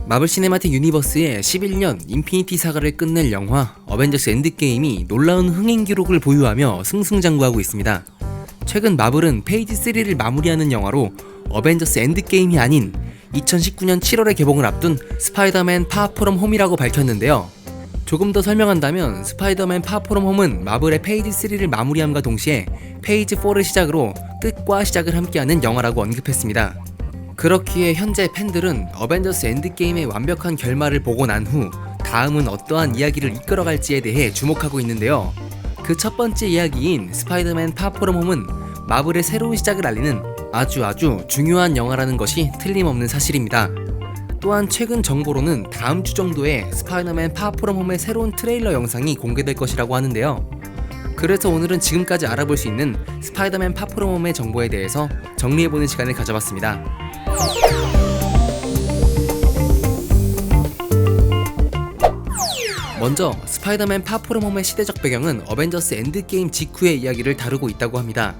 마블 시네마틱 유니버스의 11년 인피니티 사가를 끝낼 영화 어벤져스 엔드게임이 놀라운 흥행 기록을 보유하며 승승장구하고 있습니다. 최근 마블은 페이지 3를 마무리하는 영화로 어벤져스 엔드게임이 아닌 2019년 7월에 개봉을 앞둔 스파이더맨 파어 프롬 홈이라고 밝혔는데요. 조금 더 설명한다면 스파이더맨 파어 프롬 홈은 마블의 페이지 3를 마무리함과 동시에 페이지 4를 시작으로 끝과 시작을 함께하는 영화라고 언급했습니다. 그렇기에 현재 팬들은 어벤져스 엔드게임의 완벽한 결말을 보고 난 후 다음은 어떠한 이야기를 이끌어갈지에 대해 주목하고 있는데요. 그 첫 번째 이야기인 스파이더맨 파어 프롬 홈은 마블의 새로운 시작을 알리는 아주 중요한 영화라는 것이 틀림없는 사실입니다. 또한 최근 정보로는 다음 주 정도에 스파이더맨 파어 프롬 홈의 새로운 트레일러 영상이 공개될 것이라고 하는데요. 그래서 오늘은 지금까지 알아볼 수 있는 스파이더맨 파어 프롬 홈의 정보에 대해서 정리해보는 시간을 가져봤습니다. 먼저 스파이더맨 파어 프롬 홈의 시대적 배경은 어벤져스 엔드게임 직후의 이야기를 다루고 있다고 합니다.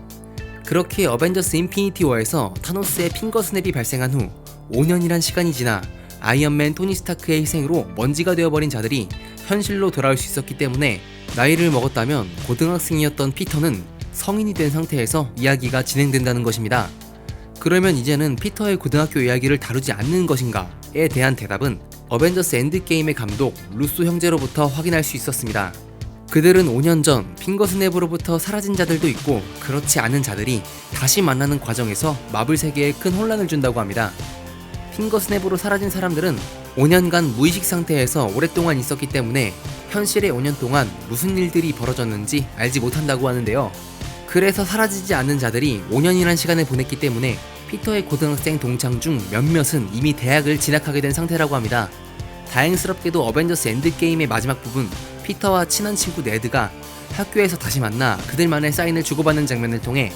그렇게 어벤져스 인피니티 워에서 타노스의 핑거 스냅이 발생한 후 5년이란 시간이 지나 아이언맨 토니 스타크의 희생으로 먼지가 되어버린 자들이 현실로 돌아올 수 있었기 때문에 나이를 먹었다면 고등학생이었던 피터는 성인이 된 상태에서 이야기가 진행된다는 것입니다. 그러면 이제는 피터의 고등학교 이야기를 다루지 않는 것인가에 대한 대답은 어벤져스 엔드게임의 감독 루소 형제로부터 확인할 수 있었습니다. 그들은 5년 전 핑거 스냅으로부터 사라진 자들도 있고 그렇지 않은 자들이 다시 만나는 과정에서 마블 세계에 큰 혼란을 준다고 합니다. 핑거 스냅으로 사라진 사람들은 5년간 무의식 상태에서 오랫동안 있었기 때문에 현실의 5년 동안 무슨 일들이 벌어졌는지 알지 못한다고 하는데요. 그래서 사라지지 않는 자들이 5년이란 시간을 보냈기 때문에 피터의 고등학생 동창 중 몇몇은 이미 대학을 진학하게 된 상태라고 합니다. 다행스럽게도 어벤져스 엔드게임의 마지막 부분, 피터와 친한 친구 네드가 학교에서 다시 만나 그들만의 사인을 주고받는 장면을 통해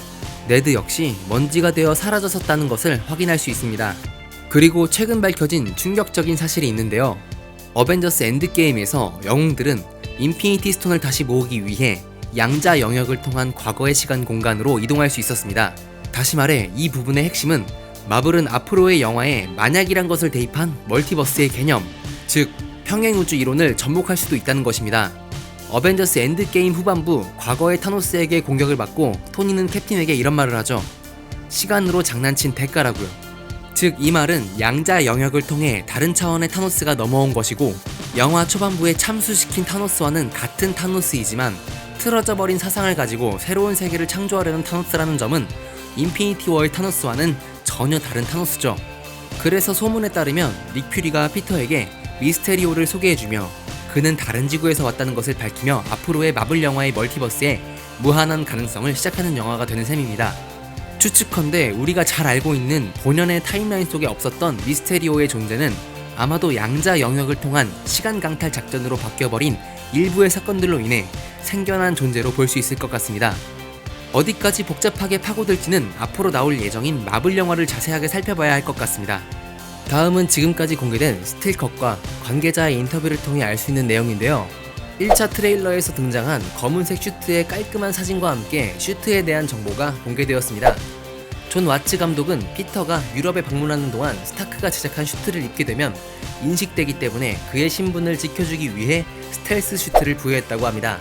네드 역시 먼지가 되어 사라졌었다는 것을 확인할 수 있습니다. 그리고 최근 밝혀진 충격적인 사실이 있는데요. 어벤져스 엔드게임에서 영웅들은 인피니티 스톤을 다시 모으기 위해 양자 영역을 통한 과거의 시간 공간으로 이동할 수 있었습니다. 다시 말해 이 부분의 핵심은 마블은 앞으로의 영화에 만약이란 것을 대입한 멀티버스의 개념, 즉 평행우주 이론을 접목할 수도 있다는 것입니다. 어벤져스 엔드게임 후반부 과거의 타노스에게 공격을 받고 토니는 캡틴에게 이런 말을 하죠. 시간으로 장난친 대가라고요. 즉 이 말은 양자 영역을 통해 다른 차원의 타노스가 넘어온 것이고 영화 초반부에 참수시킨 타노스와는 같은 타노스이지만 틀어져 버린 사상을 가지고 새로운 세계를 창조하려는 타노스라는 점은 인피니티 워의 타노스와는 전혀 다른 타노스죠. 그래서 소문에 따르면 닉 퓨리가 피터에게 미스테리오를 소개해주며 그는 다른 지구에서 왔다는 것을 밝히며 앞으로의 마블 영화의 멀티버스에 무한한 가능성을 시작하는 영화가 되는 셈입니다. 추측컨대 우리가 잘 알고 있는 본연의 타임라인 속에 없었던 미스테리오의 존재는 아마도 양자 영역을 통한 시간 강탈 작전으로 바뀌어버린 일부의 사건들로 인해 생겨난 존재로 볼 수 있을 것 같습니다. 어디까지 복잡하게 파고들지는 앞으로 나올 예정인 마블 영화를 자세하게 살펴봐야 할 것 같습니다. 다음은 지금까지 공개된 스틸컷과 관계자의 인터뷰를 통해 알 수 있는 내용인데요. 1차 트레일러에서 등장한 검은색 슈트의 깔끔한 사진과 함께 슈트에 대한 정보가 공개되었습니다. 존 와츠 감독은 피터가 유럽에 방문하는 동안 스타크가 제작한 슈트를 입게 되면 인식되기 때문에 그의 신분을 지켜주기 위해 스텔스 슈트를 부여했다고 합니다.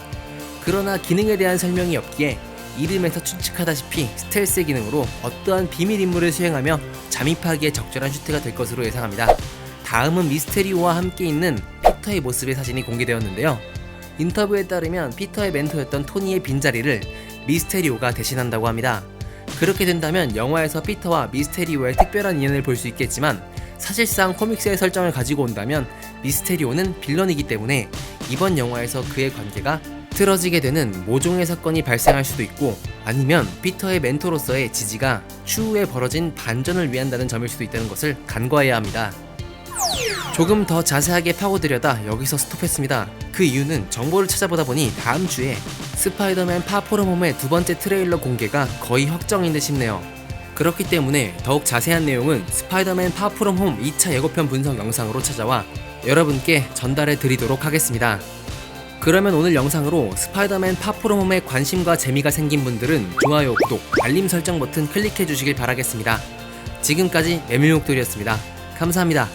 그러나 기능에 대한 설명이 없기에 이름에서 추측하다시피 스텔스 기능으로 어떠한 비밀 임무를 수행하며 잠입하기에 적절한 슈트가 될 것으로 예상합니다. 다음은 미스테리오와 함께 있는 피터의 모습의 사진이 공개되었는데요. 인터뷰에 따르면 피터의 멘토였던 토니의 빈자리를 미스테리오가 대신한다고 합니다. 그렇게 된다면 영화에서 피터와 미스테리오의 특별한 인연을 볼 수 있겠지만 사실상 코믹스의 설정을 가지고 온다면 미스테리오는 빌런이기 때문에 이번 영화에서 그의 관계가 틀어지게 되는 모종의 사건이 발생할 수도 있고 아니면 피터의 멘토로서의 지지가 추후에 벌어진 반전을 위한다는 점일 수도 있다는 것을 간과해야 합니다. 조금 더 자세하게 파고들려다 여기서 스톱했습니다. 그 이유는 정보를 찾아보다 보니 다음 주에 스파이더맨 파어 프롬 홈의 두 번째 트레일러 공개가 거의 확정인 듯 싶네요. 그렇기 때문에 더욱 자세한 내용은 스파이더맨 파어 프롬 홈 2차 예고편 분석 영상으로 찾아와 여러분께 전달해 드리도록 하겠습니다. 그러면 오늘 영상으로 스파이더맨 파어 프롬 홈에 관심과 재미가 생긴 분들은 좋아요, 구독, 알림 설정 버튼 클릭해 주시길 바라겠습니다. 지금까지 메밀목돌이었습니다. 감사합니다.